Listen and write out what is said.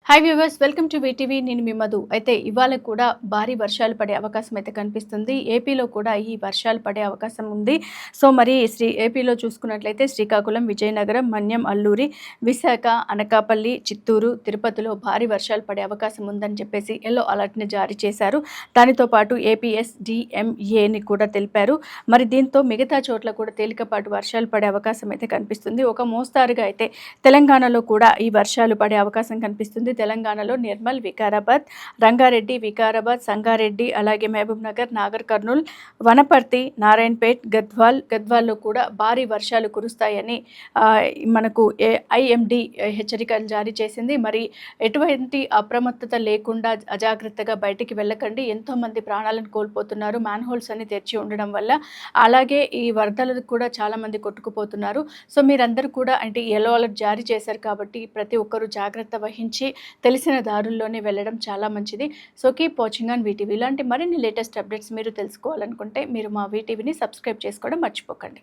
Hi viewers, welcome to VTV. నేను మీ మధు. అయితే ఇవాళ కూడా భారీ వర్షాలు పడే అవకాశం అయితే కనిపిస్తుంది. ఏపీలో కూడా ఈ వర్షాలు పడే అవకాశం ఉంది. సో మరి ఏపీలో చూసుకున్నట్లయితే శ్రీకాకుళం, విజయనగరం, మన్యం, అల్లూరి, విశాఖ, అనకాపల్లి, చిత్తూరు, తిరుపతిలో భారీ వర్షాలు పడే అవకాశం ఉందని చెప్పేసి ఎల్లో అలర్ట్ని జారీ చేశారు. దానితో పాటు ఏపీఎస్డిఎంఏని కూడా తెలిపారు. మరి దీంతో మిగతా చోట్ల కూడా తేలికపాటు వర్షాలు పడే అవకాశం అయితే కనిపిస్తుంది. ఒక మోస్తారుగా అయితే తెలంగాణలో కూడా ఈ వర్షాలు పడే అవకాశం కనిపిస్తుంది. తెలంగాణలో నిర్మల్, వికారాబాద్, రంగారెడ్డి, వికారాబాద్, సంగారెడ్డి, అలాగే మహబూబ్ నగర్, నాగర్ కర్నూల్, వనపర్తి, నారాయణపేట్, గద్వాల్లో కూడా భారీ వర్షాలు కురుస్తాయని మనకు ఐఎండి హెచ్చరికలు జారీ చేసింది. మరి ఎటువంటి అప్రమత్తత లేకుండా అజాగ్రత్తగా బయటికి వెళ్ళకండి. ఎంతోమంది ప్రాణాలను కోల్పోతున్నారు మ్యాన్హోల్స్ అని తెరిచి ఉండడం వల్ల. అలాగే ఈ వరదలు కూడా చాలామంది కొట్టుకుపోతున్నారు. సో మీరందరూ కూడా అంటే ఎల్లో అలర్ట్ జారీ చేశారు కాబట్టి ప్రతి ఒక్కరూ జాగ్రత్త వహించి తెలిసిన దారుల్లోనే వెళ్ళడం చాలా మంచిది. So keep watching on VTV. ఇలాంటి మరిన్ని లేటెస్ట్ అప్డేట్స్ మీరు తెలుసుకోవాలనుకుంటే మీరు మా వీటీవీని సబ్స్క్రైబ్ చేసుకోవడం మర్చిపోకండి.